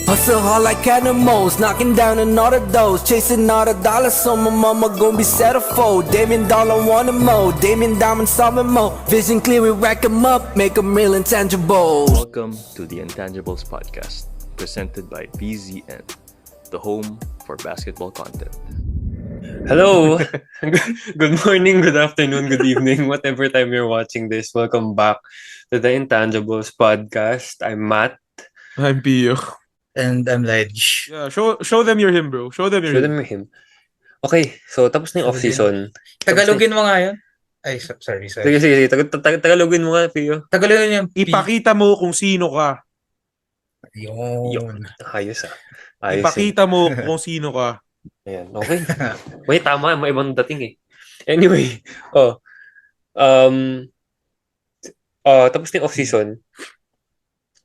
Hustle hard like animals, knocking down another dose, chasing all the dollars, so my mama gon' be centerfold. Damien Dollar want more, Damien Diamond solving more. Vision clear, we rack 'em up, make 'em real intangible. Welcome to the Intangibles Podcast, presented by VZN, the home for basketball content. Hello! Good morning, good afternoon, good evening, whatever time you're watching this. Welcome back to the Intangibles Podcast. I'm Matt. I'm Pio. And I'm Laij. Yeah, show them your him, bro. Show them your Show him. them him. Okay, so tapos na yung off-season. Tagalogin mo nga yun. Ay, sorry. Sige. Tagalogin mo nga, Pio. Tagalogin yung Ipakita mo kung sino ka. Yun. Ayos Ipakita mo kung sino ka. Ayan, okay. Wait, tama. May ibang dating eh. Anyway, tapos na yung off-season.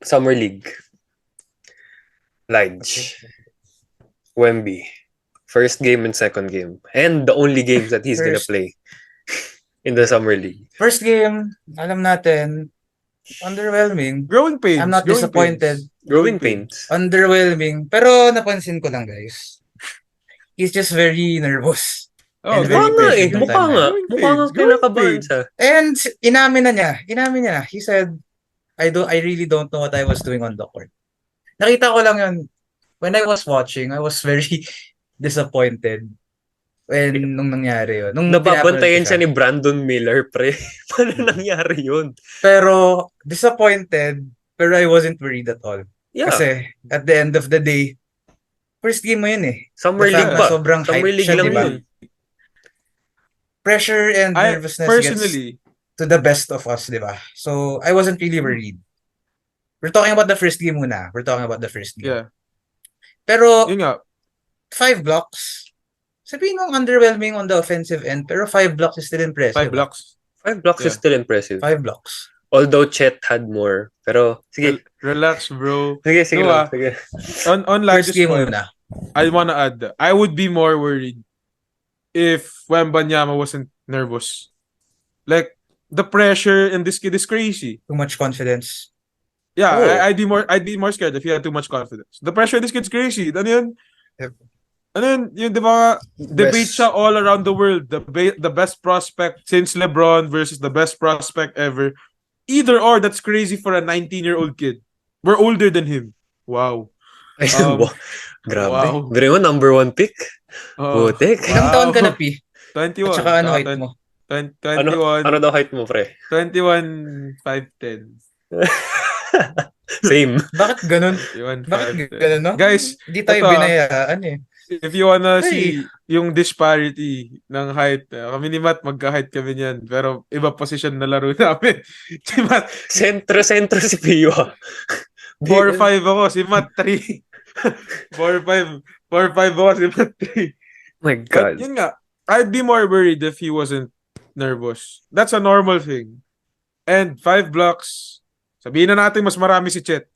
Summer League. Laij. Wemby. First game and second game. And the only games that he's gonna play in the Summer League. First game, alam natin, underwhelming. Growing pains. I'm not disappointed. Growing pains. Underwhelming. Pero napansin ko lang, guys. He's just very nervous. Oh, And very very patient. Mukha nga. Growing Mukha nga pains, growing kinakabahan pains. siya. And inamin niya. He said, I really don't know what I was doing on the court. Nakita ko lang yun. When I was watching, I was very disappointed nung nangyari yun. Nung Napapantayan pinapanood ko siya ni Brandon Miller, pre. Paano nangyari yun? Pero disappointed, pero I wasn't worried at all. Yeah. Kasi at the end of the day, first game mo yun eh. Summer The League fact na pa. sobrang Summer hype League siya, lang diba? yun. Pressure and I nervousness personally, gets to the best of us, di ba? So, I wasn't really worried. We're talking about the first game muna. yeah. Pero, Yun nga. 5 blocks. Sabihin mong underwhelming on the offensive end, pero 5 blocks is still impressive. 5 blocks. 5 blocks is Yeah. still impressive. 5 blocks. Although Chet had more. Pero, sige. Relax, bro. Sige Diba? lang. Sige. On First Laj's game point, muna. I wanna add that I would be more worried if Wembanyama wasn't nervous. Like, the pressure in this kid is crazy. Too much confidence. Yeah, Oh. I'd be more scared if he had too much confidence. The pressure in this kid's crazy. Ano yun? Yep. Ano yun? Yung, di ba, debate siya all around the world. The best prospect since LeBron versus the best prospect ever. Either or, that's crazy for a 19-year-old kid. We're older than him. Wow. Ay, grabe. Wow. Pero yung number 1 pick. Oh, Putik. Ilang taon ka na, P? 21. At saka ano height mo? 21. Ano daw height mo, pre? 21, 5'10". Same. Bakit ganun? 21, Bakit 5'10". ganun, no? Guys, Hindi tayo ito, binayaan eh. if you wanna Hey. see yung disparity ng height, kami ni Matt, magka-height kami niyan. Pero iba position na laro namin. Si Matt, Sentro si Pio. 4'5" ako. Si Matt, 3. 4'5". 4'5" ako. Si Matt, 3. My But God. yun nga, I'd be more worried if he wasn't nervous. That's a normal thing. And 5 blocks, sabihin na natin mas marami si Chet.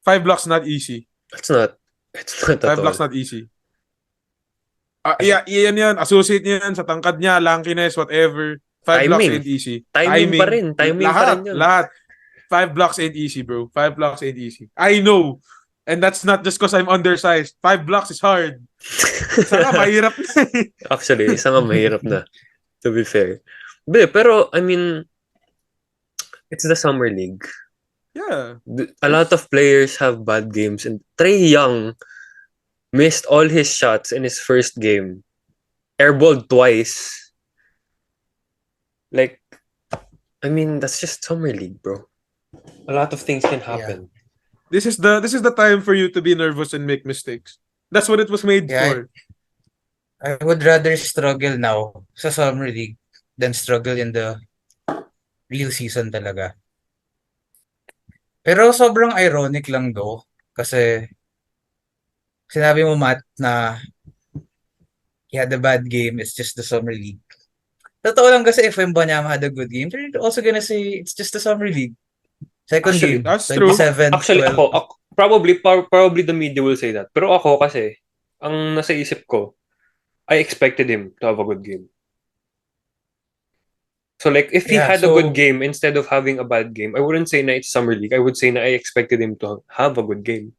5 blocks not easy. It's not 5 at blocks all. not easy. Yeah, yan. Associate niya yan sa tangkad niya, lankiness, whatever. 5 blocks Timing. ain't easy. Timing pa rin. Timing pa rin yun. Lahat. 5 blocks ain't easy, bro. 5 blocks ain't easy. I know. And that's not just because I'm undersized. 5 blocks is hard. Saka mahirap na eh. Actually, isa nga mahirap na. To be fair. Pero, I mean, it's the Summer League. Yeah. A lot of players have bad games. And Trae Young missed all his shots in his first game. Airballed twice. Like, I mean, that's just Summer League, bro. A lot of things can happen. This is the time for you to be nervous and make mistakes. That's what it was made Yeah, for. I would rather struggle now sa Summer League than struggle in the real season talaga. Pero sobrang ironic lang though. Kasi sinabi mo, Matt, na he had a bad game. It's just the Summer League. Totoo lang kasi if Wembanyama had a good game, they're also gonna say it's just the Summer League. Second Actually, game, that's true. 27, Actually, 12. ako probably the media will say that. Pero ako kasi, ang nasa isip ko, I expected him to have a good game. So like, if he Yeah, had a so- good game instead of having a bad game, I wouldn't say na it's Summer League. I would say na I expected him to have a good game.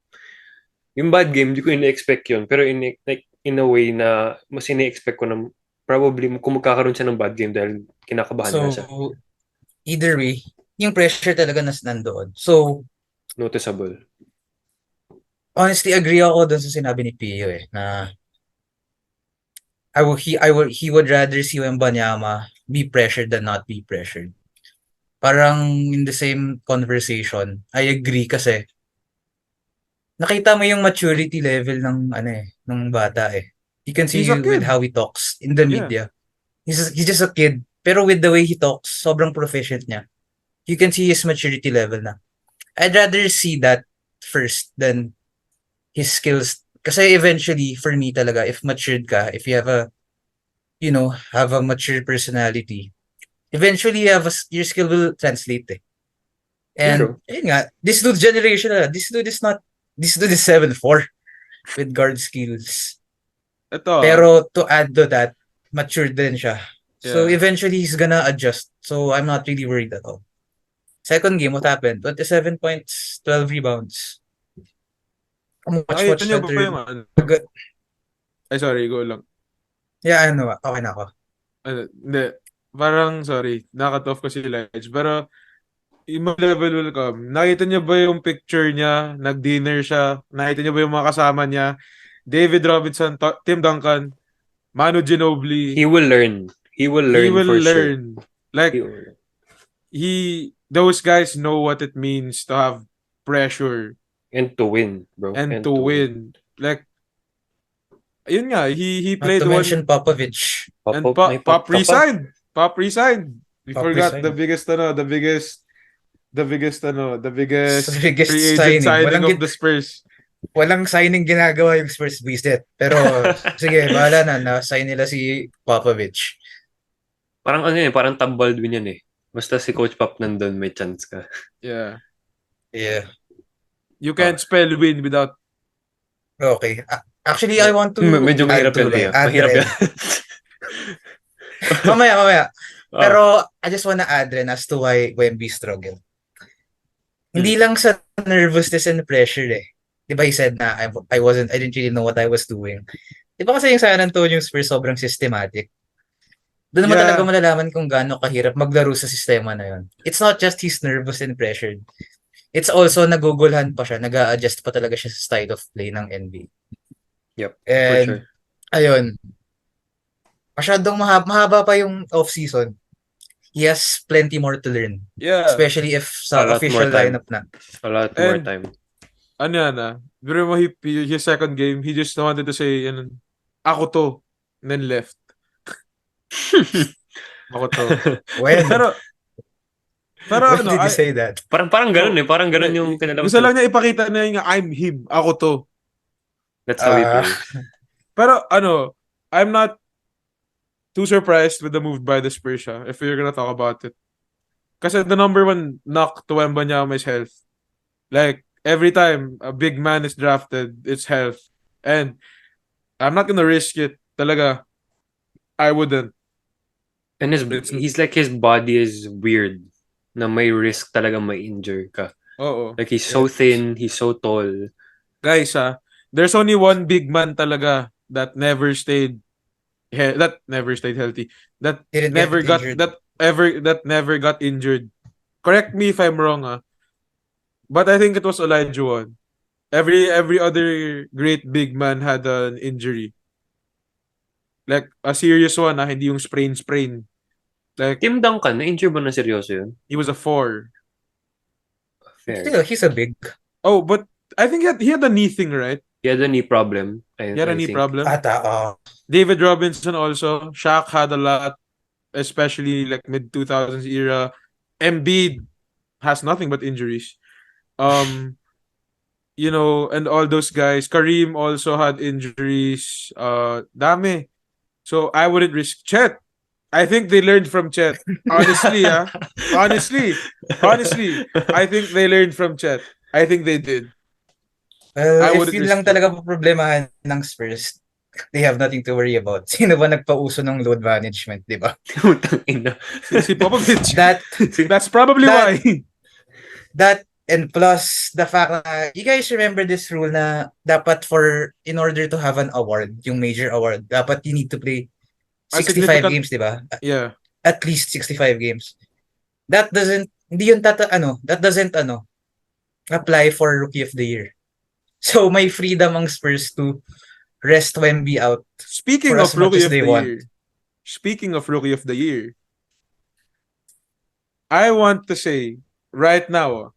Yung bad game, di ko ina-expect yun. Pero like, in a way na mas ina-expect ko na probably kung magkakaroon siya ng bad game dahil kinakabahan nga siya. So, either way, yung pressure talaga nandoon. So, Noticeable. honestly, agree ako dun sa sinabi ni Pio na he would rather see Wembanyama be pressured than not be pressured. Parang in the same conversation, I agree kasi nakita mo yung maturity level ng bata eh. You can see He's a with kid. how he talks in the Yeah. media. He's just a kid. Pero with the way he talks, sobrang proficient niya. You can see his maturity level na. I'd rather see that first than his skills. Kasi eventually, for me talaga, if matured ka, if you have have a mature personality, eventually your skill will translate eh. And, Pero, yun nga, this dude's generation, this dude is 7'4" with guard skills. Ito. Pero to add to that, matured din siya. So Yeah. eventually he's gonna adjust. So I'm not really worried at all. Second game, what happened? 27 points, 12 rebounds. Much Nakita niyo ba better. yung Ay, sorry, go lang. Yeah, okay na ako. Hindi. Parang, sorry, nakat off ko si Laij. Pero, yung level will come. Nakita niyo ba yung picture niya? Nag-dinner siya. Nakita niyo ba yung mga kasama niya? David Robinson, Tim Duncan, Manu Ginobili. he will learn. He will learn for sure. Like, He will. those guys know what it means to have pressure And to win, bro. and to win. Like, yun nga, he Not played to one. mention Popovich. And May Pop ka pa. resigned. Pop resigned. We Pop forgot resigned. the biggest The biggest free agent signing Walang of the Spurs. Walang signing ginagawa yung Spurs visit. Pero sige, bahala na sign nila si Popovich. Parang parang Tom Baldwin yan eh. Basta si Coach Pop nandun, may chance ka. Yeah. Yeah. You can't spell win without Okay. Actually, I want to Medyo add mahirap to yan, Teo. add Mahirap rin. yan. Mamaya. Oh. Pero I just wanna add rin as to why Wemby struggled. Hindi lang sa nervousness and pressure eh. Di ba he said na I didn't really know what I was doing. Di ba kasi yung San Antonio Spurs sobrang systematic. Doon naman talaga malalaman kung gaano kahirap maglaro sa sistema na yun. It's not just he's nervous and pressured. It's also nagugulhan pa siya, nag-a-adjust pa talaga siya sa style of play ng NBA. Yep, And, for sure. ayun, masyadong mahaba pa yung off-season. He has plenty more to learn. Yeah. Especially if sa A lot official more time. lineup na. A lot more And- time. Ano yan Pero mo his second game, he just wanted to say, ako to. And then left. Ako to. When? Pero When did you say that? Parang ganun eh. Parang ganun yung kinalabas. Gusto lang niya ipakita na yung I'm him. Ako to. That's how he plays. Pero I'm not too surprised with the move by the Spurs if we're gonna talk about it. Kasi the number one knock to Wembanyama is health. Like, every time a big man is drafted, it's health. And I'm not gonna risk it. Talaga, I wouldn't. And he's like, his body is weird. Na may risk talaga may injure ka. Oo. Like, he's so thin, he's so tall. Guys, there's only one big man talaga that never stayed healthy. That Didn't never get got injured. that never got injured. Correct me if I'm wrong, but I think it was Olajuwon. Every other great big man had an injury. Like a serious one, hindi yung sprain. Like Tim Duncan, na-injure ba na seryoso yun? he was a 4. Fair. Still, he's a big. Oh, but I think he had a knee thing, right? He had a knee problem. He had a knee think. problem. Ata, David Robinson also. Shaq had a lot, especially like mid-2000s era. Embiid has nothing but injuries. And all those guys. Kareem also had injuries. Dami. So I wouldn't risk Chet. I think they learned from Chet. Honestly, honestly, I think they learned from Chet. I think they did. I if wouldn't yun risk lang it. talaga problemahan ng Spurs, they have nothing to worry about. Sino ba nagpauso ng load management, di ba? Utang ina. Si Popovich. That That's probably That- why. that And plus, the fact na, you guys remember this rule na dapat in order to have an award, yung major award, dapat you need to play A 65 significant- games, di ba? Yeah. At least 65 games. That doesn't apply for Rookie of the Year. So, may freedom ang Spurs to rest Wemby out. Speaking For of as much Rookie as of they the want. Year. Speaking of Rookie of the Year. I want to say, right now,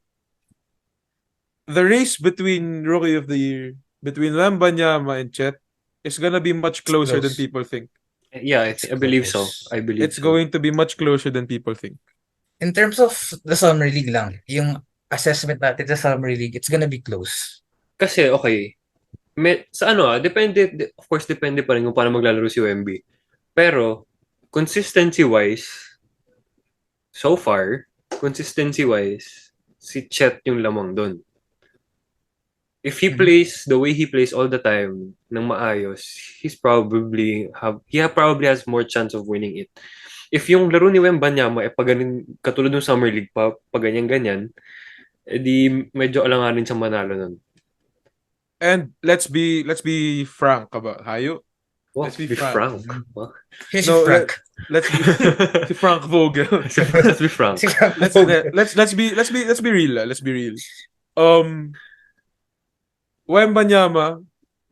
the race between Rookie of the Year, between Wembanyama and Chet, is gonna be much closer than close. people think. Yeah, I believe so. Close. I believe It's so. going to be much closer than people think. In terms of the Summer League lang, yung assessment natin sa Summer League, it's gonna be close. Kasi, okay, sa depende, of course, depende pa rin kung paano maglalaro si Wemby. Pero, consistency-wise, so far, si Chet yung lamang doon. If he plays the way he plays all the time ng maayos, he probably has more chance of winning it. If yung laro ni Wembanyama katulad ng Summer League pa ganyan-ganyan, di medyo alanganin siyang manalo nun. And let's be frank about Hayo. Wow, Let's be be frank. Wow. Here's No, Frank. Let's be si Frank Vogel. Let's be frank. Si Frank let's Vogel. be real. Let's be real. Wembanyama,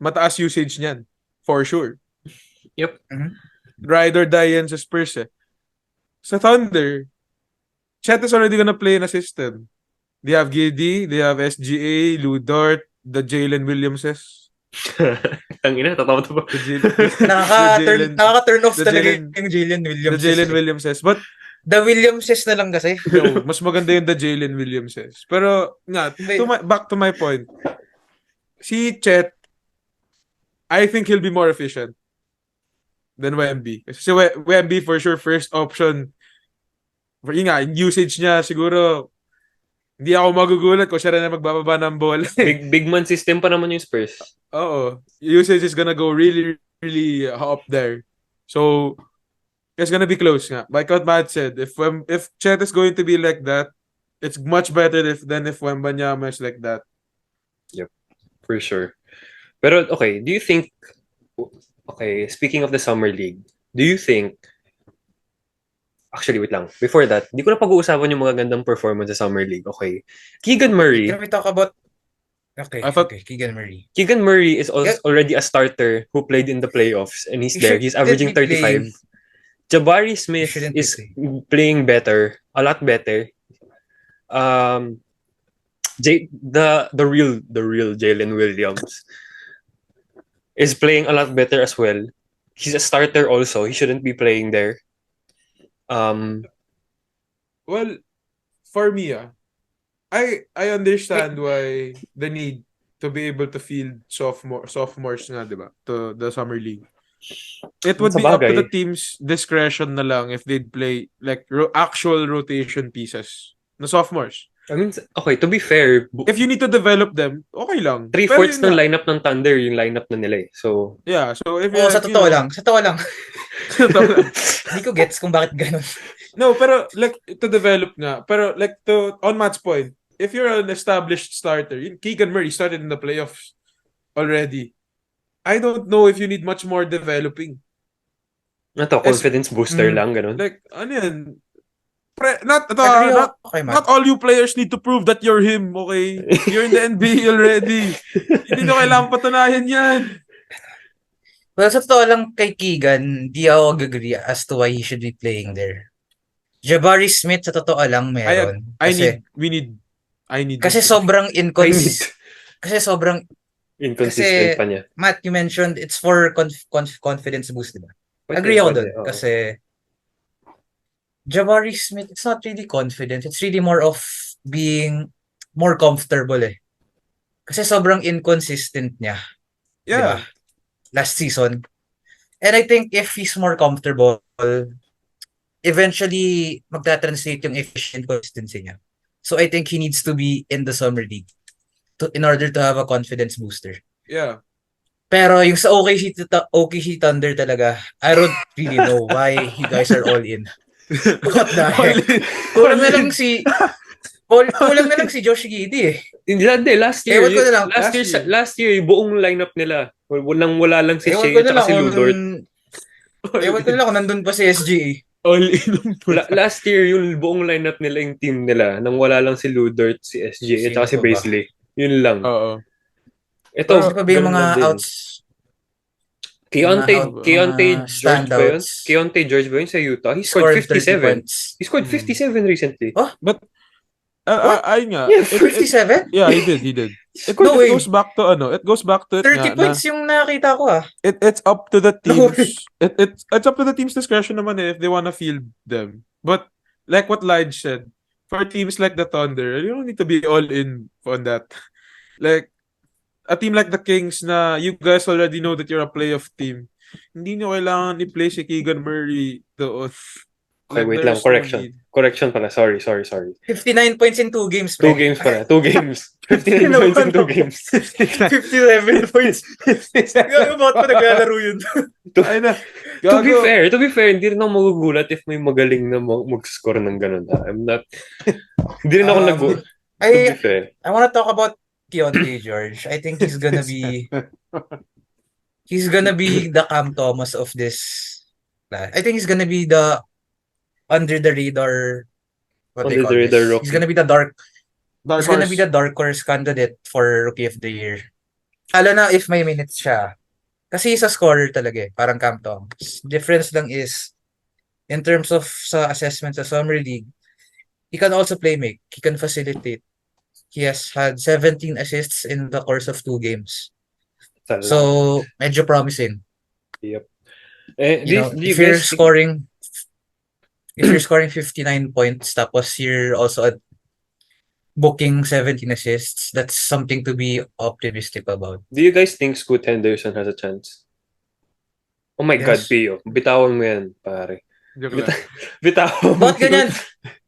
mataas usage niyan. For sure. Yep. Ride or die yan sa Spurs eh. Sa Thunder, Chet is already gonna play in a system. They have GD, they have SGA, Lou Dort, the Jalen Williamses. Ang ina, tatawa to ba? Nakaka-turn off the talaga Jalen- yung Jalen Williams. The Jalen Williamses. But The Williamses na lang kasi. yo, mas maganda yung the Jalen Williamses. Pero nga, back to my point. Si Chet, I think he'll be more efficient than Wemby. Kasi Wemby for sure first option. Yun nga, yung usage niya siguro hindi ako magugulat kung siya rin na magbababa ng bola. Big man system pa naman yung Spurs. Oo. Usage is gonna go really, really up there. So, it's gonna be close nga. Like what Matt said, if Chet is going to be like that, it's much better than if Wembanyama is like that. For sure. Pero, okay, speaking of the Summer League, do you think, actually, wait lang, before that, di ko na pag-uusapan yung mga gandang performance sa Summer League, okay? Keegan Murray Can we talk about... Okay, I thought- Keegan Murray. Keegan Murray is already a starter who played in the playoffs, and he's He there. should- He's averaging shouldn't be 35. Jabari Smith shouldn't be is playing better, a lot better. The real Jalen Williams is playing a lot better as well. He's a starter also. He shouldn't be playing there. Well, for me, I understand why the need to be able to field sophomores nga, di ba? To the summer league. It would be up to the team's discretion na lang if they'd play like actual rotation pieces na sophomores. I mean, okay, to be fair, If you need to develop them, okay lang. 3/4 Pero ng yun lineup ng Thunder, yung lineup na nila eh. So, yeah, so if Oo, sa totoo lang. Sa totoo lang. lang. Hindi ko gets kung bakit ganun. No, pero like to develop nga. Pero like on Matt's point, if you're an established starter, Keegan Murray started in the playoffs already. I don't know if you need much more developing. confidence booster lang, ganun. Like, ano yan? Agree ako kay Matt. Not all you players need to prove that you're him, okay? You're in the NBA already. Hindi na kailangan patunayan yan. Well, sa totoo lang kay Keegan, di ako agree as to why he should be playing there. Jabari Smith, sa totoo lang, meron. I need. Kasi sobrang inconsistent. Kasi sobrang, Inconsistent kasi- pa niya. Matt, you mentioned it's for confidence boost, diba? Agree ako dun. Oo. Kasi Jabari Smith, it's not really confident. It's really more of being more comfortable eh. Kasi sobrang inconsistent niya. Yeah. Diba? Last season. And I think if he's more comfortable, eventually magta-translate yung efficient consistency niya. So I think he needs to be in the summer league in order to have a confidence booster. Yeah. Pero yung sa OKC Thunder talaga, I don't really know why you guys are all in. What the heck? Kulang na lang si Kulang na lang si Josh Giddey eh. Hindi, last year. Ewan ko na lang. Last year, yung buong lineup nila. Wala lang si Ewan Shea ko at na saka lang si kung... Ludort. Ewan ko na lang kung nandun pa si SGA. All in ang puta. Last year, yung buong lineup nila, yung team nila, nang wala lang si Ludort, si SJ, at saka Sino si pa ba? Baisley. Yun lang. Oo. Ito, Sino pa ba yung ganun mga lang din. outs? Mga standouts. Keontae George ba yun sa Utah? He scored Scored 30 57. points. He scored 57 recently. Oh, But What? ayun nga. Yeah, 57? Yeah, he did. No way. It goes back to it 30 nga na points yung nakita ko ah. it's up to the No teams. It's up to the team's discretion naman if they wanna field them. But like what Laij said, for teams like the Thunder, you don't need to be all in on that. Like a team like the Kings na you guys already know that you're a playoff team. Hindi nyo kailangan i-play si Keegan Murray doon. Okay, wait lang. there's no need. Correction pala. Sorry. 59 points in 2 games, 2 pre. games pala. 2 games. 59 points in 2 games. 57 points. Gago, bakit pa naglalaro yun? Ay na. To be fair, hindi rin ako magugulat if may magaling na mag-score ng ganun. I'm not... Hindi rin ako to be fair. I wanna talk about Keontae George. I think he's gonna be the Cam Thomas of this. I think he's gonna be the under the radar. What they Under call the radar this. rookie. He's gonna be the Dark He's gonna horse. be the dark horse candidate for Rookie of the Year. Lalo na if may minutes siya. Kasi he's a scorer talaga eh. Parang Cam Thomas. Difference lang is, in terms of sa assessment sa Summer League, he can also play make. He can facilitate. He has had 17 assists in the course of 2 games. So, medyo promising. Yep. If you're scoring 59 points, tapos you're also at booking 17 assists, that's something to be optimistic about. Do you guys think Scoot Henderson has a chance? Oh my God, Yes. Pio. Bitawan mo yan, pare. Joke lang. Bitawan mo. Ba't ganyan?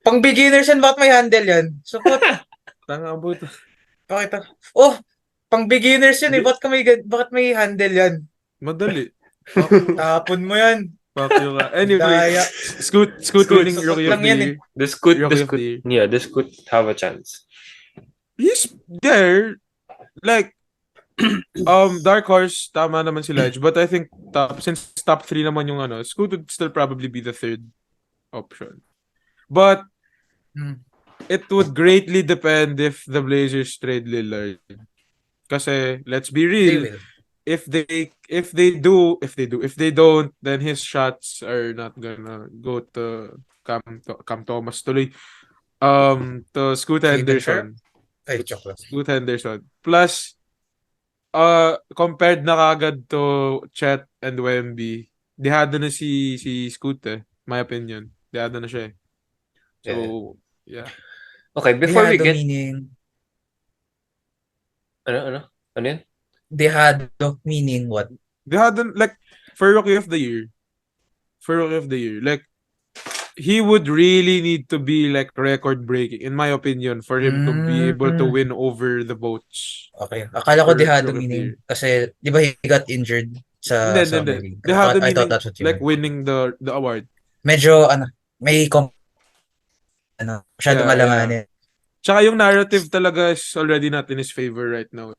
Pang beginners yan, ba't may handle yan? So, Tanga ang buto. bakit? Pang beginners yan eh, bakit may handle yan? Madali. Tapon mo yan. Fuck you ka. Anyway, Daya. Scoot winning Scoot Rookie of lang the yan Year. This Rookie of could, the Year. yeah, this could have a chance. He's there. Like, Dark Horse, tama naman si Laij. But I think since top 3 naman yung Scoot would still probably be the third option. But it would greatly depend if the Blazers trade Lillard. Kasi let's be They real. will. If they don't, then his shots are not gonna go to Cam Thomas tuloy. To Scoot Henderson. Ay, joke lang. Scoot Henderson. Plus, compared na kagad to Chet and Wemby, dehado na si Scoot my opinion. Dehado na siya eh. So, yeah. Okay, before we Dehado get... meaning, Ano yan? dehado meaning what? Dehado, like, for Rookie of the Year, like, he would really need to be like record-breaking, in my opinion, for him to be able to win over the votes. Okay. Akala ko For dehado Rookie of the meaning, Year. kasi, di ba he got injured sa Summer Hindi. League? Dehado I meaning, thought that's what you like, meant. winning the award. Medyo, may masyadong Yeah, alanganin. Tsaka yung narrative talaga is already not in his favor right now.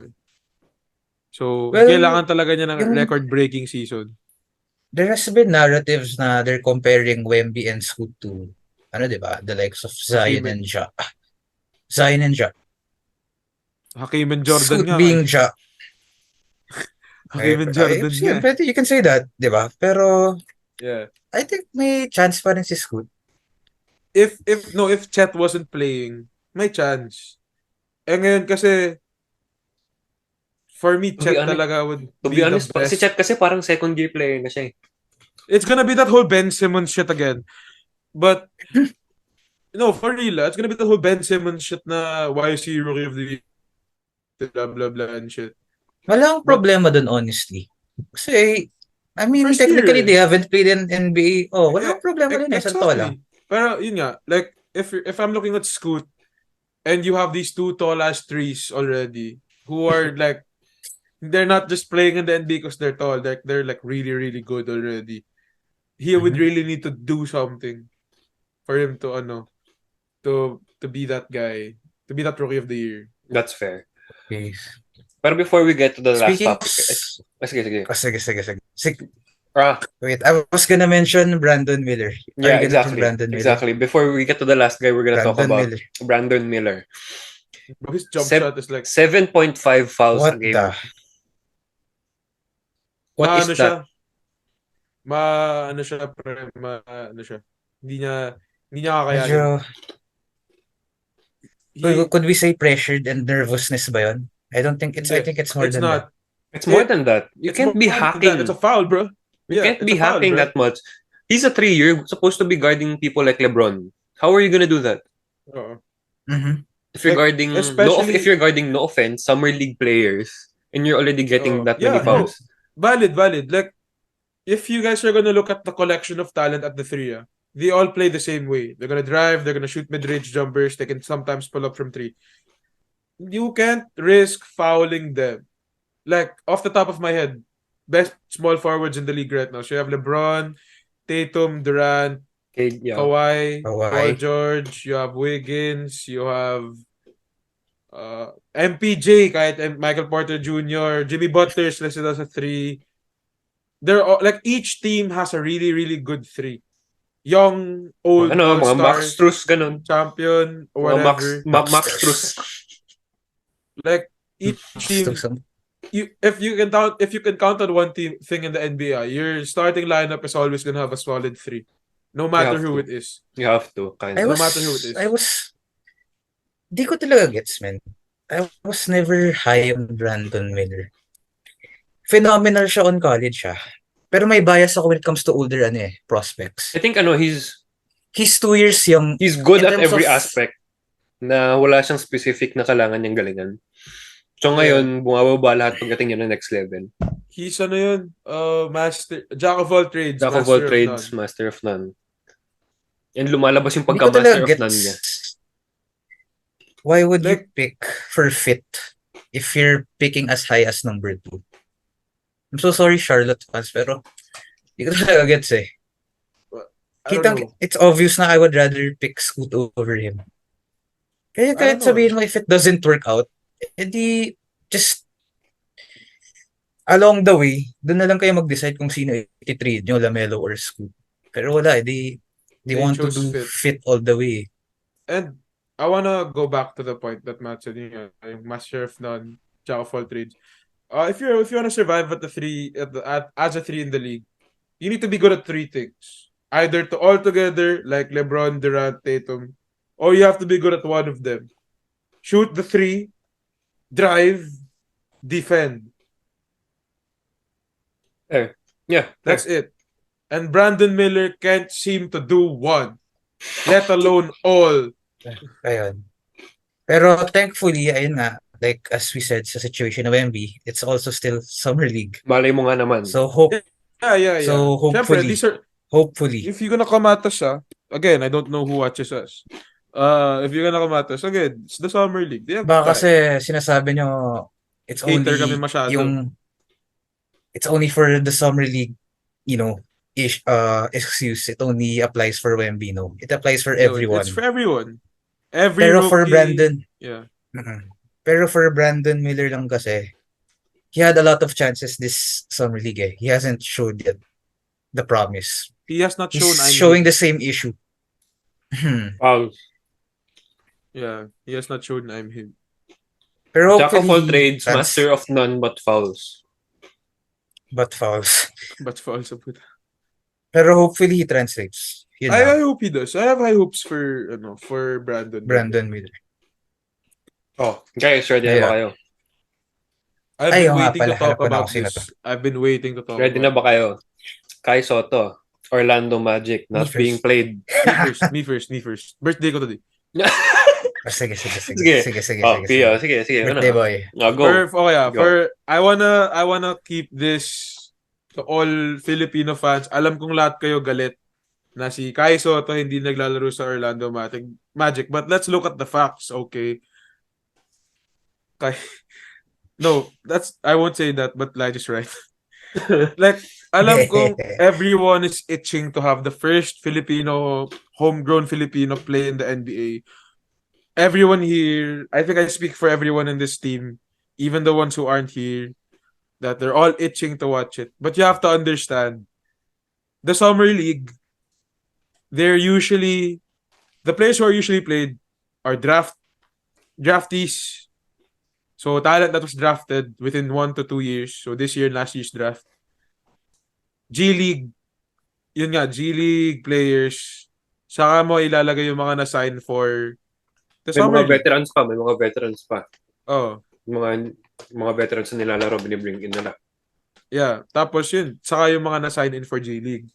So, Well, kailangan talaga niya ng yung- record-breaking season. There has been narratives na they're comparing Wemby and Scoot to, di ba? The likes of Zion and Ja. Zion and Ja. Hakim and Jordan Scoot nga. being Ja. Hakim and Jordan nga. Pwede, you can say that, di ba? Pero, Yeah. I think may chance pa rin si Scoot. If Chet wasn't playing, may chance. Eh ngayon kasi, for me, Chet talaga would To be be honest, the best. si Chet kasi parang second year player na siya eh. It's gonna be that whole Ben Simmons shit again. But, no, for real, it's gonna be the whole Ben Simmons shit na why is he Rookie of the Year, blah, blah, blah, and shit. Walang problema dun, honestly. Kasi, I mean, First technically, year. they haven't played in NBA. Walang problema dun eh, sa totoo lang. Pero, yun nga, like, if I'm looking at Scoot, and you have these 2 tall-ass threes already, who are, like, they're not just playing in the NBA because they're tall, they're like, really, really good already. He would really need to do something for him to to be that guy, to be that rookie of the year. That's fair. Okay. But before we get to the last Speaking topic, sige. Sige. Ah, Wait, I was gonna mention Brandon Miller. Are yeah, you gonna mention Brandon Miller? exactly. Before we get to the last guy, we're gonna talk Brandon about Miller. Brandon Miller. Bro, his jump Sev- shot is like 7.5 fouls a What game. the? What is ano that? siya, ano siya. Hindi niya kakayanin. Medyo, He- could we say pressured and nervousness ba yun? I think it's more it's than not. It's more than that. You It's can't be more than hacking. that. It's a foul, bro. You can't it's be a foul, hacking bro. that much. He's a 3 year supposed to be guarding people like LeBron. How are you gonna do that? Oo. that. Mm-hmm. If you're Like, guarding especially- if you're guarding no offense, summer league players, and you're already getting that many Yeah, fouls. Valid. Like, if you guys are gonna look at the collection of talent at the three, they all play the same way. They're gonna drive, they're gonna shoot mid-range jumpers, they can sometimes pull up from three. You can't risk fouling them. Like, off the top of my head, best small forwards in the league right now. So you have LeBron, Tatum, Durant, Okay, yeah. Kawhi, Kawhi. Paul George, you have Wiggins, you have MPJ, kahit Michael Porter Jr., Jimmy Butler is listed as a three. They're all, like, each team has a really, really good three. Young, old, Mga Max all-star, Strus, ganun. champion, or Mga whatever. Max Strus. Like, each team, if you can count on one team thing in the NBA, your starting lineup is always gonna have a solid three, no matter have who to. it is. You have to, kind I of. No was, matter who it is. Di ko talaga gets, man. I was never high on Brandon Miller. Phenomenal siya on college, Pero may bias ako when it comes to older prospects. I think He's 2 years young. he's good In at terms every of- aspect na wala siyang specific na kailangan niyang galingan. So ngayon, bumababa lahat pagdating niya ng next level. He's master, jack of all trades, Jack of master all trades, none. master of none. And lumalabas yung Hindi ko pagka-master talaga of none niya. gets. Why would you Like- pick for fit if you're picking as high as number 2? I'm so sorry, Charlotte fans, pero hindi ko talaga gets I don't know. It's obvious na I would rather pick Scoot over him. Kaya kahit don't know. sabihin mo if it doesn't work out, edi just along the way, doon na lang kayo mag-decide kung sino i-trade nyo, Lamelo or Scoot. Pero wala, they They want to chose do fit. fit all the way. And I wanna go back to the point that Matt said, yung master of none, jack of all trades. If you wanna survive at the three as a three in the league, you need to be good at three things. Either to all together, like LeBron, Durant, Tatum, or you have to be good at one of them. Shoot the three, drive, defend. Yeah. That's it. And Brandon Miller can't seem to do one, let alone all. Ayun. Pero thankfully, ayun nga, like as we said sa situation of MB, it's also still summer league. Malay mo nga naman. So Yeah. So, Siyempre, hopefully. these are, hopefully. if you're gonna come at us, again, I don't know who watches us. If you're gonna come at us, again, it's the summer league. They have Baka time. kasi sinasabi nyo it's only Hater kami masyado. it's only for the summer league, excuse. It only applies for Wemby, no? It applies for everyone. It's for everyone. Every Pero for rookie- Brandon, Yeah. pero for Brandon Miller lang kasi, he had a lot of chances this summer league. He hasn't showed yet the promise. He has not He's shown I'm showing him. the same issue. Fouls. Yeah, he has not shown I'm him. Pero Jack of all hopefully, trades, master of none but fouls. but fouls. But for also put. Pero hopefully he translates. Yun lang. I hope he does. I have high hopes for Brandon. Brandon Miller. Oh, guys, ready na ba kayo? I've Ay, been oo nga waiting pala, to talk hanap ko na about kung sino this. I've been waiting to talk Ready na about ba kayo? Kai Soto, Orlando Magic, not Me being first. played. Me first. Birthday ko today. Sige. Sige. Oh, Pio, sige. Birthday Ano? boy. Go. Go. I wanna keep this to all Filipino fans. Alam kong lahat kayo galit na si Kai Soto hindi naglalaro sa Orlando Magic. But let's look at the facts, okay? No, I won't say that, but Laij is right. Like, alam kong everyone is itching to have the first Filipino, homegrown Filipino play in the NBA. Everyone here, I think I speak for everyone in this team, even the ones who aren't here, that they're all itching to watch it. But you have to understand, the summer league, they're usually the players who are usually played are draftees. So talent that was drafted within 1 to 2 years. So this year, last year's draft. G League, yun nga, G League players. Saka mo ilalagay yung mga na-sign for the May summer mga league. veterans pa, may mga veterans pa. Oh, Mga veterans na nilalaro, binibring in nila. yeah. Tapos yun, saka yung mga na-sign in for G League.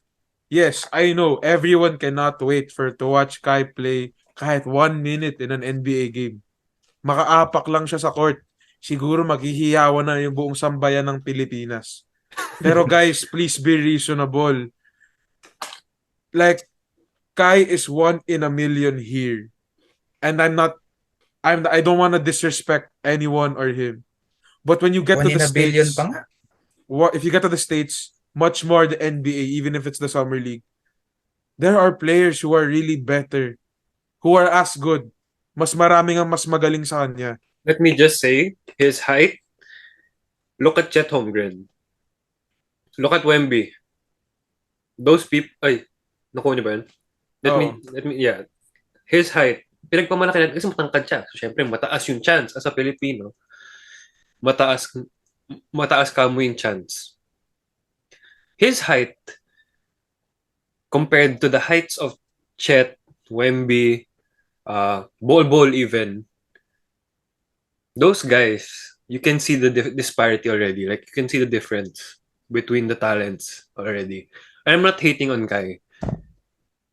Yes, I know, everyone cannot wait to watch Kai play kahit 1 minute in an NBA game. Makaapak lang siya sa court. Siguro maghihiyawan na yung buong sambayan ng Pilipinas. Pero guys, please be reasonable. Like, Kai is 1 in a million here. And I don't want to disrespect anyone or him. But when you get 1 to in the a billion States, pa nga. if you get to the States, much more the NBA, even if it's the summer league, there are players who are really better, who are as good. Mas maraming ang mas magaling sa kanya. Let me just say, his height, look at Chet Holmgren. Look at Wemby. Those people, nakuha niyo ba yun? Yeah. His height, pinagpamalaki natin kasi matangkad siya. So, syempre, mataas yung chance as a Filipino. Mataas ka mo yung chance. His height, compared to the heights of Chet, Wemby, Bol even, those guys, you can see the disparity already. Like, you can see the difference between the talents already. I'm not hating on Kai.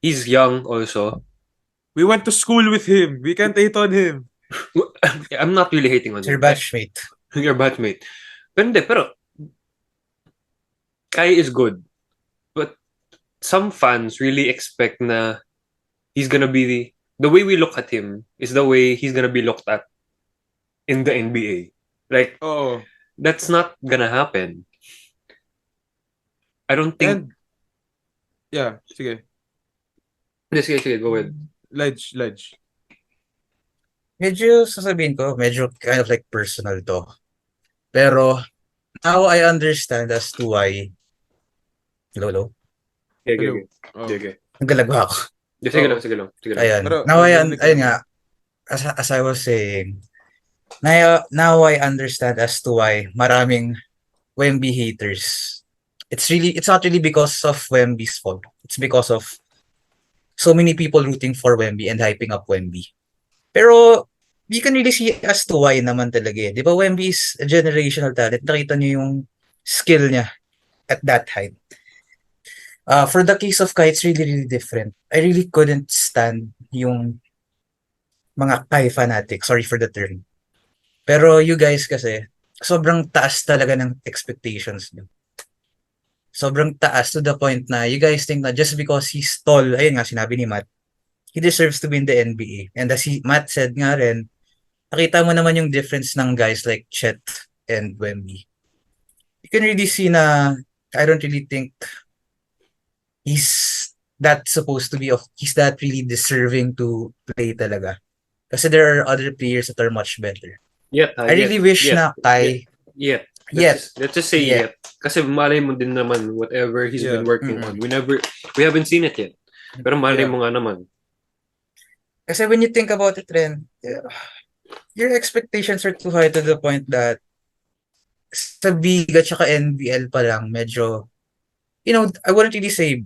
He's young also. We went to school with him. We can't hate on him. I'm not really hating on It's your him. batchmate. Your batchmate. Pero Kai is good. But some fans really expect na he's gonna be the way we look at him is the way he's gonna be looked at in the NBA. Like, Oo. that's not gonna happen. I don't think. And, yeah, sige. Sige, go ahead. Laij. Medyo sasabihin ko, medyo kind of like personal to. Pero now I understand as to why. Hello? Okay. Oh. Okay. Naggalagwa ako. Sige lang. Ayan. Pero, Now narinig ko. ayun nga, as I was saying, now I understand as to why maraming Wemby haters. It's not really because of Wemby's fault. It's because of so many people rooting for Wemby and hyping up Wemby. Pero you can really see as to why naman talaga eh. Di ba Wemby is a generational talent. Nakita niyo yung skill niya at that height. For the case of Kai, it's really, really different. I really couldn't stand yung mga Kai fanatics. Sorry for the term. Pero you guys kasi, sobrang taas talaga ng expectations niyo. Sobrang taas to the point na you guys think na just because he's tall, ayun nga, sinabi ni Matt, he deserves to be in the NBA. And as Matt said nga rin, nakita mo naman yung difference ng guys like Chet and Wemby. You can really see na I don't really think he's that really deserving to play talaga. Kasi there are other players that are much better. I really wish na Kai. Let's just say yet. Kasi malay mo din naman whatever he's been working on. We haven't seen it yet. Pero malay mo nga naman. Kasi when you think about it, Ren, your expectations are too high to the point that sa Biga tsaka NBL pa lang, medyo, I wouldn't really say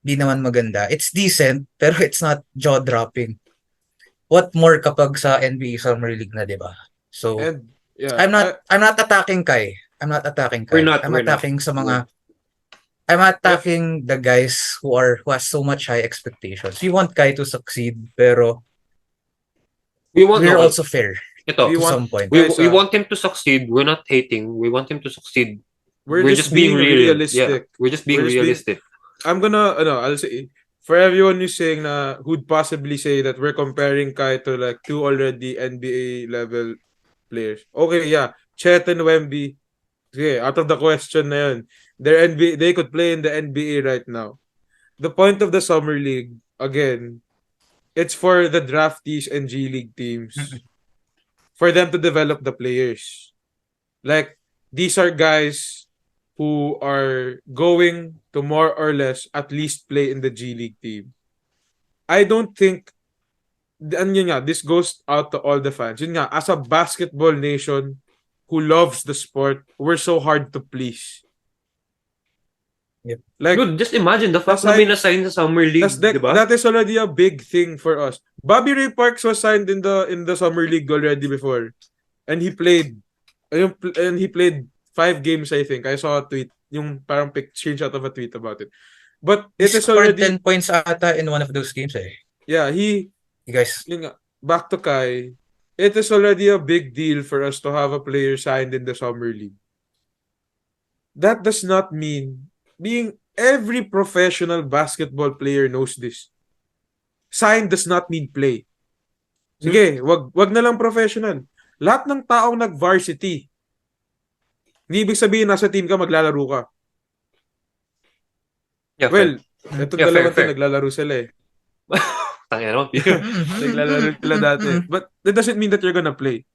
di naman maganda. It's decent, pero it's not jaw-dropping. What more kapag sa NBA Summer League na, di ba? So, And, yeah, I'm not attacking Kai. I'm attacking the guys who has so much high expectations. We want Kai to succeed, pero we're also fair to some point. We want him to succeed. We're not hating. We want him to succeed. We're just being realistic. Yeah, we're just being realistic. I'll say, for everyone who's saying who'd possibly say that we're comparing Kai to like two already NBA level players. Okay, yeah. Chet and Wemby, Sige, out of the question na yun. They could play in the NBA right now. The point of the Summer League, again, it's for the draftees and G League teams. For them to develop the players. Like, these are guys who are going to more or less at least play in the G League team. I don't think, yun nga, this goes out to all the fans. Yun nga, as a basketball nation who loves the sport, we're so hard to please. Yep. Like, Dude, just imagine the fact that's na may like- na-sign sa Summer League, di ba? that is already a big thing for us. Bobby Ray Parks was signed in the Summer League already before. And he played 5 games, I think. I saw a tweet, yung parang screenshot of a tweet about it. But He it is scored already 10 points ata in one of those games eh. yeah, You guys, yun nga, back to Kai, it is already a big deal for us to have a player signed in the Summer League. That does not mean every professional basketball player knows this. Sign does not mean play. Sige, wag na lang professional. Lahat ng taong nag-varsity, hindi ibig sabihin nasa team ka, maglalaro ka. Yeah, Well, ito Yeah, dalawang fair. to, naglalaro sila eh. Tangina mo. Naglalaro sila dati. But that doesn't mean that you're gonna play.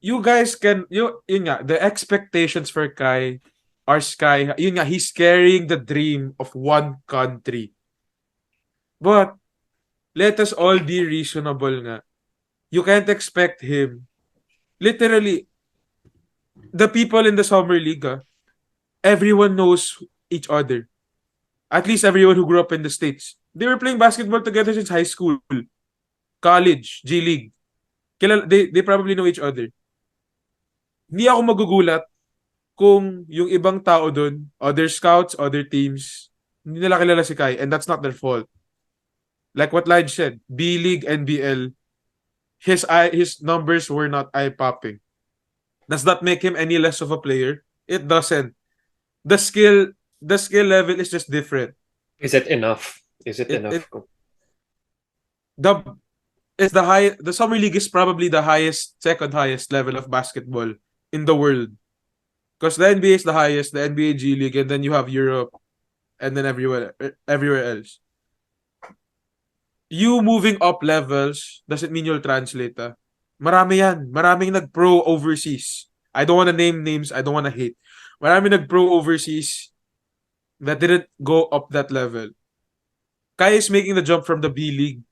You guys can, yun nga, the expectations for Kai are sky high. Yun nga, he's carrying the dream of one country. But, let us all be reasonable nga. You can't expect him. Literally, the people in the Summer League, everyone knows each other. At least everyone who grew up in the States. They were playing basketball together since high school, college, G League. They probably know each other. Hindi ako magugulat kung yung ibang tao dun, other scouts, other teams, hindi nila kilala si Kai, and that's not their fault. Like what Laij said, B-League, NBL, his numbers were not eye-popping. Does that make him any less of a player? It doesn't. The skill level is just different. Is it enough? Is it enough? The Summer League is probably the second highest level of basketball in the world. Because the NBA is the highest, the NBA G League, and then you have Europe, and then everywhere else. You moving up levels doesn't mean you'll translate. Marami yan. Maraming nag-pro overseas. I don't want to name names. I don't want to hate. Maraming nag-pro overseas that didn't go up that level. Kai is making the jump from the B League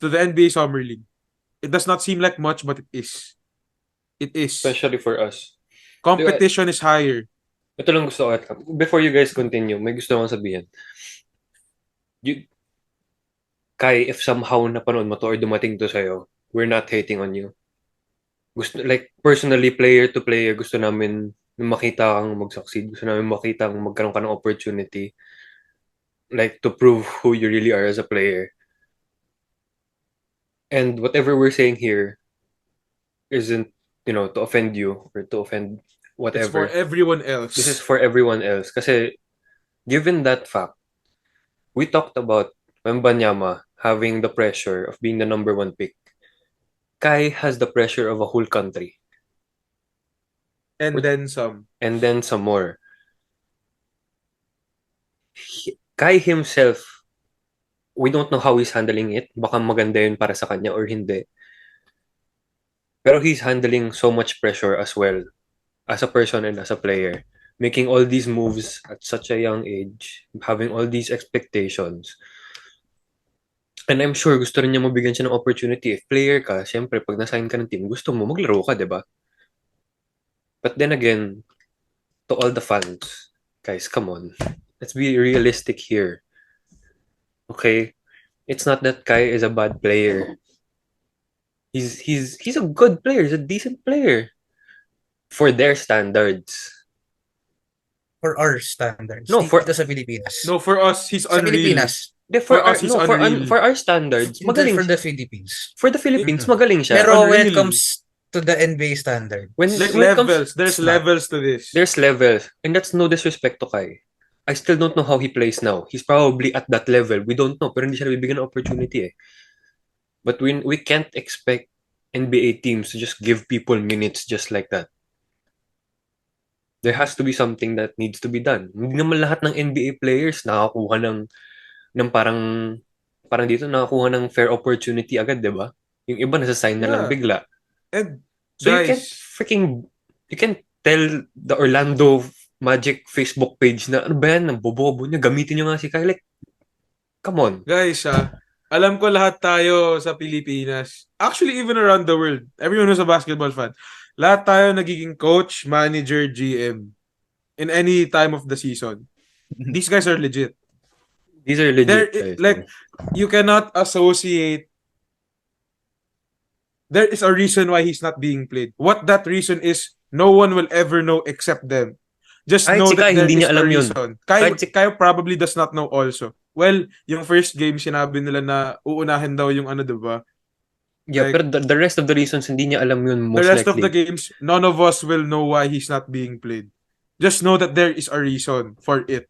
to the NBA Summer League. It does not seem like much, but it is. It is. Especially for us. Competition is higher. Ito lang gusto ko. Before you guys continue, may gusto akong sabihin. Kai, if somehow napanood mo to or dumating to sa'yo, we're not hating on you. Gusto, like, personally, player to player, gusto namin makita kang mag-succeed. Gusto namin makita kang magkaroon ka ng opportunity. Like, to prove who you really are as a player. And whatever we're saying here isn't, to offend you or to offend whatever. It's for everyone else. This is for everyone else. Kasi, given that fact, we talked about Wembanyama having the pressure of being the number 1 pick. Kai has the pressure of a whole country. And then some. And then some more. Kai himself, we don't know how he's handling it. Baka maganda yun para sa kanya or hindi. Pero he's handling so much pressure as well. As a person and as a player. Making all these moves at such a young age. Having all these expectations. And I'm sure gusto rin niya mabigyan siya ng opportunity. If player ka, syempre, pag nasign ka ng team, gusto mo, maglaro ka, di ba? But then again, to all the fans, guys, come on. Let's be realistic here. Okay? It's not that Kai is a bad player. He's a good player. He's a decent player. For their standards. for our standards. No, for- Dito sa Pilipinas. No, for us, he's Sa unreal. Pilipinas. For us, he's unreal. for our standards, magaling. For the Philippines. For the Philippines, magaling siya. Pero when it Unreal. comes to the NBA standard, When, Like when it levels. comes, There's It's not. levels to this. there's levels. And that's no disrespect to Kai. I still don't know how he plays now. He's probably at that level. We don't know. Pero hindi siya nabibigyan ng opportunity eh. But we can't expect NBA teams to just give people minutes just like that. There has to be something that needs to be done. Hindi naman lahat ng NBA players nakakuha ng parang dito nakakuha ng fair opportunity agad, 'di ba? Yung iba nasa-sign na lang Yeah. bigla. And So guys, you can't tell the Orlando Magic Facebook page na ano ba yan, ang bobobo niya, gamitin niyo nga si Kyle. Like, come on. guys, alam ko lahat tayo sa Pilipinas, actually even around the world, everyone who's a basketball fan, lahat tayo nagiging coach, manager, GM in any time of the season. These guys are legit. These are They're legit guys. like, you cannot associate. There is a reason why he's not being played. What that reason is, no one will ever know except them. Just Kahit know si that Kai, there hindi is niya a alam yun. reason. Kahit si- Kai probably does not know also. Well, yung first game, sinabi nila na uunahin daw yung ano, diba? Yeah, Like, pero the rest of the reasons hindi niya alam yun the most rest of the likely. games, none of us will know why he's not being played. Just know that there is a reason for it.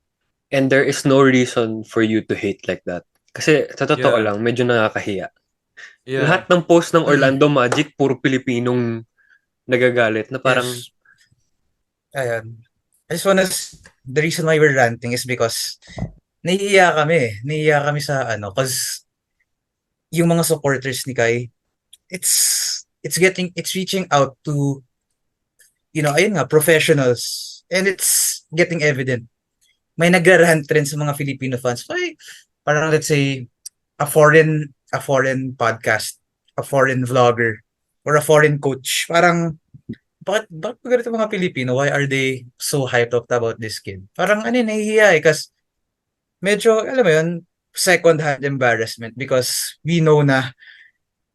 And there is no reason for you to hate like that. Kasi sa totoo Yeah. lang, medyo nakakahiya. Yeah. Lahat ng post ng Orlando Magic, puro Pilipinong nagagalit na parang, Yes. Ayan. I just wanna the reason why we're ranting is because nahihiya kami. Nahihiya kami sa ano, cause yung mga supporters ni Kai, it's reaching out to, ayun nga, professionals. And it's getting evident. May nagrarant rin sa mga Filipino fans. Ay, parang let's say, a foreign podcast, a foreign vlogger, or a foreign coach. Parang, bakit ba ganito mga Pilipino? Why are they so hyped up about this kid? Parang nahihiya kasi medyo, alam mo yun, second-hand embarrassment because we know na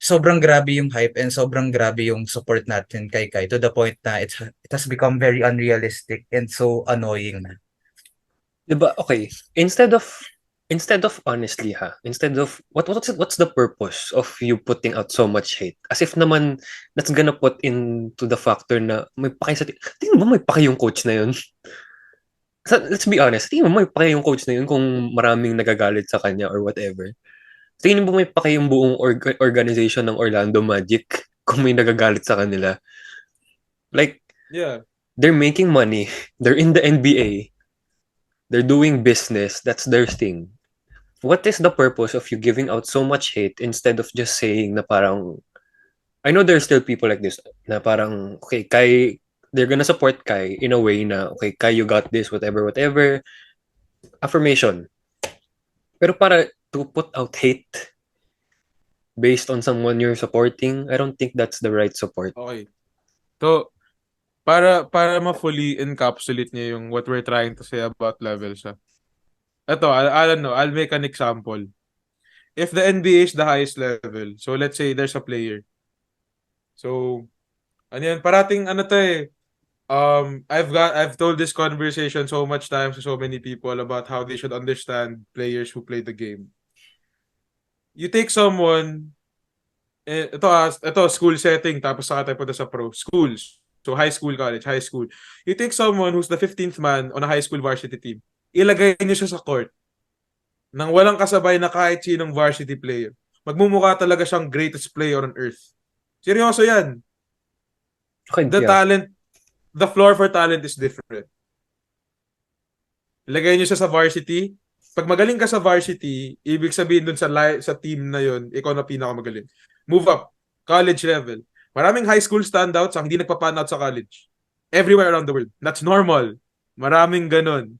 sobrang grabe yung hype and sobrang grabe yung support natin kay Kai to the point na it has become very unrealistic and so annoying na. diba, okay, instead of honestly instead of what's the purpose of you putting out so much hate? As if naman that's gonna put into the factor na may paki sa tingin mo may paki yung coach na yun? Let's be honest, tingin mo may paki yung coach na yun kung maraming nagagalit sa kanya or whatever? Tingin mo may paki yung buong organization ng Orlando Magic kung may nagagalit sa kanila? Like, Yeah. they're making money. They're in the NBA. They're doing business. That's their thing. What is the purpose of you giving out so much hate instead of just saying na parang, I know there are still people like this na parang, okay, Kai, they're gonna support Kai in a way na, okay, Kai, you got this, whatever. Affirmation. Pero para to put out hate based on someone you're supporting, I don't think that's the right support. Okay. So, para ma-fully encapsulate niya yung what we're trying to say about levels. Ito, I don't know, I'll make an example. If the NBA is the highest level, so let's say there's a player. So, ano yan, parating ano to eh, I've told this conversation so much times to so many people about how they should understand players who play the game. You take someone, ito school setting, tapos saka tayo punta sa pro. Schools. So high school, college, high school. You take someone who's the 15th man on a high school varsity team. Ilagay niyo siya sa court nang walang kasabay na kahit sinong varsity player. Magmumukha talaga siyang greatest player on earth. Seryoso yan. Okay, The yeah. talent, the floor for talent is different. Ilagay niyo siya sa varsity. Pag magaling ka sa varsity, ibig sabihin dun sa team na yon, ikaw na pinakamagaling. Move up. College level. Maraming high school standouts ang hindi nagpa-pan out sa college. Everywhere around the world. That's normal. Maraming ganun.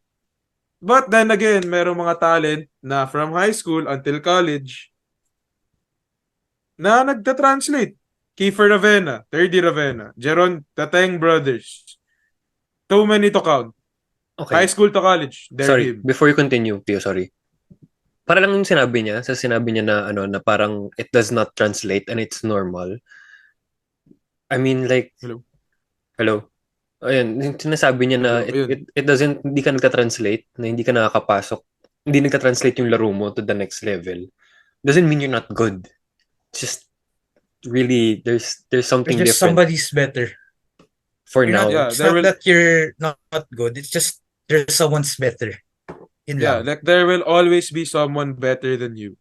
But then again, merong mga talent na from high school until college na nagta-translate. Kiefer Ravena, Terdy Ravena, Jeron Tateng Brothers. Too many to count. Okay. High school to college, they're Sorry, him. before you continue, Pio, sorry. Para lang yung sinabi niya na na parang it does not translate and it's normal. I mean like Hello. Ayun, yung sinasabi niya na Hello, ayun. it doesn't, hindi ka nagka-translate, na hindi ka nakakapasok, hindi nagka-translate yung laro mo to the next level. Doesn't mean you're not good. It's just really there's something There's just different somebody's better. for You're now. not, Yeah, it's there not will- that you're not good. It's just there's someone's better. Yun Yeah, lang. like there will always be someone better than you.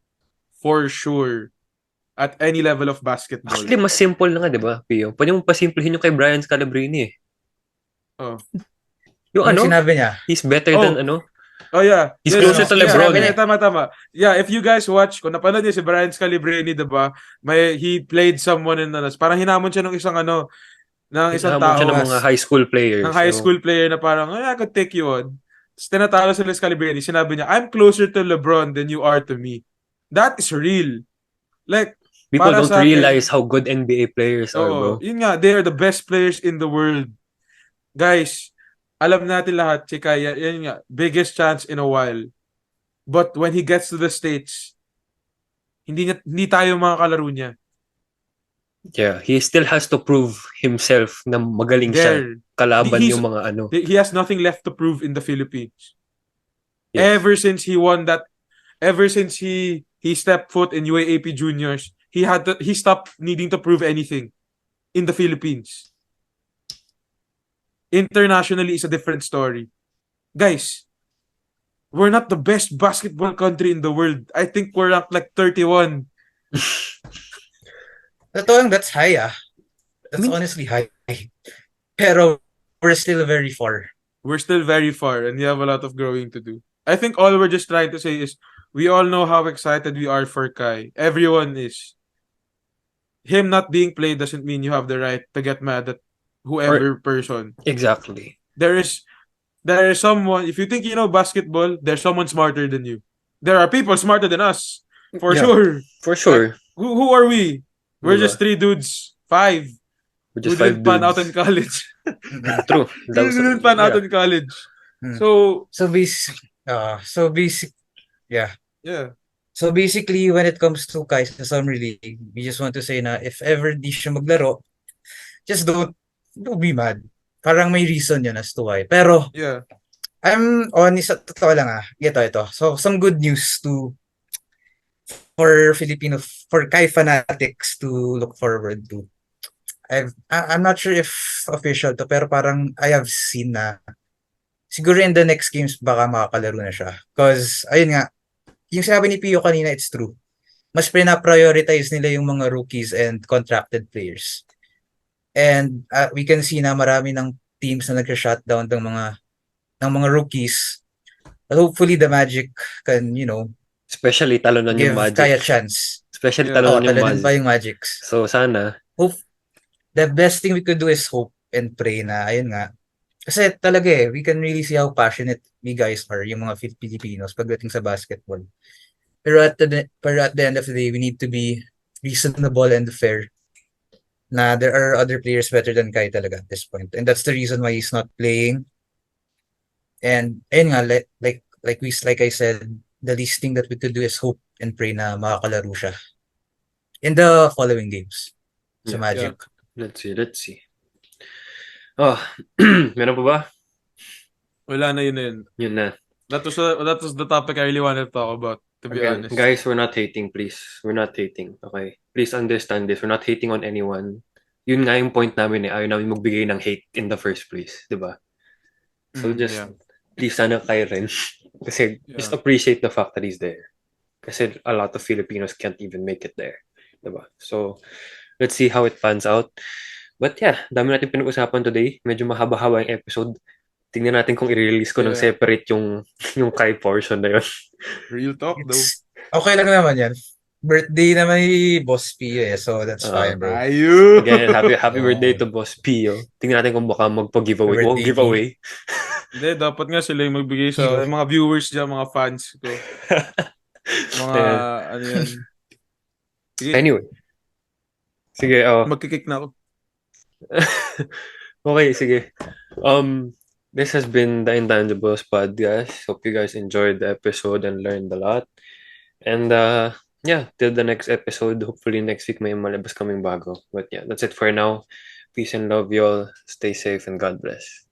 For sure. At any level of basketball. Actually, mas simple na nga, di ba, Pio? Pwede mo pasimplehin yung kay Brian Scalabrine eh. Oh. Yung Yung sinabi niya. he's better Oh. than Oh yeah. He's Yes, closer to yeah, LeBron. yeah, tama. Yeah, if you guys watch, kung napanood niyo si Brian Scalabrine, diba? He played someone in parang hinamon siya ng isang isang Hinahamon siya tao, ng mga high school players. ng high school player na parang, I could take you on. Tapos tinatalo sila Scalabrine, sinabi niya, I'm closer to LeBron than you are to me. That is real. Like, People para don't sa akin, realize how good NBA players are, bro. yun nga, they are the best players in the world. Guys, alam natin lahat, chika, yan nga, biggest chance in a while. But when he gets to the States, hindi tayo mga kalaro niya. Yeah, he still has to prove himself na magaling siya kalaban yung mga He has nothing left to prove in the Philippines. Yes. Ever since he stepped foot in UAAP Juniors, he stopped needing to prove anything in the Philippines. Internationally is a different story. Guys, we're not the best basketball country in the world. I think we're ranked like 31. Totoo lang, that's high That's honestly high. Pero we're still very far. We're still very far and we have a lot of growing to do. I think all we're just trying to say is we all know how excited we are for Kai. Everyone is. Him not being played doesn't mean you have the right to get mad at whoever person. Exactly. There is someone, if you think you know basketball, there's someone smarter than you. There are people smarter than us. For sure. For sure. Who are we? We're Diba? just 3 dudes. 5. We're just who 5 didn't pan out dudes. in college. True. Who didn't pan out in college. So yeah. So basically, when it comes to Kai sa Summer League, we just want to say na if ever di siya maglaro, just don't be mad. Parang may reason yun as to why. Pero, yeah. I'm honest, totoo lang Ito. So, some good news for Kai fanatics to look forward to. I'm not sure if official to, pero parang I have seen na siguro in the next games baka makakalaro na siya. Because, ayun nga, yung sabi ni Pio kanina, it's true. Mas pina-prioritize nila yung mga rookies and contracted players. And we can see na marami ng teams na nag-shutdown ng mga rookies. But hopefully the Magic can, especially talonan give yung Magic. Kai a chance. Especially talonan yung Talagang Magic. pa yung Magics. So sana The best thing we could do is hope and pray na ayun nga. Kasi talaga we can really see how passionate we guys are, yung mga Filipinos pagdating sa basketball. Pero at the end of the day, we need to be reasonable and fair. Na there are other players better than Kai talaga at this point. And that's the reason why he's not playing. And ayun nga, like I said, the least thing that we could do is hope and pray na makakalaro siya in the following games sa Magic. Yeah. Let's see. Oh, meron pa ba? Wala na yun. Yun na. That was the topic I really wanted to talk about, to be honest. Guys, we're not hating, please. We're not hating, okay? Please understand this. We're not hating on anyone. Yun nga yung point namin ayaw namin magbigay ng hate in the first place, di ba? So please sana kay Ren. Kasi just appreciate the fact that he's there. Kasi a lot of Filipinos can't even make it there, di ba? So, let's see how it pans out. But yeah, dami natin pinag-usapan today. Medyo mahaba-haba yung episode. Tingnan natin kung i-release ko ng separate yung Kai portion na yun. Real talk though. Okay lang naman yan. Birthday naman ni Boss Pio so that's fine, bro. Again, happy birthday to Boss Pio. Tingnan natin kung baka magpa-giveaway. Giveaway. Hindi, dapat nga sila yung magbigay sa mga viewers dyan, mga fans ko. Mga, ano yan. Sige. Anyway. Sige, magkikick na ako. Okay, sige. This has been the Intangibles Podcast. Hope you guys enjoyed the episode and learned a lot. And till the next episode. Hopefully next week may malabas kaming bago. But yeah, that's it for now. Peace and love y'all. Stay safe and God bless.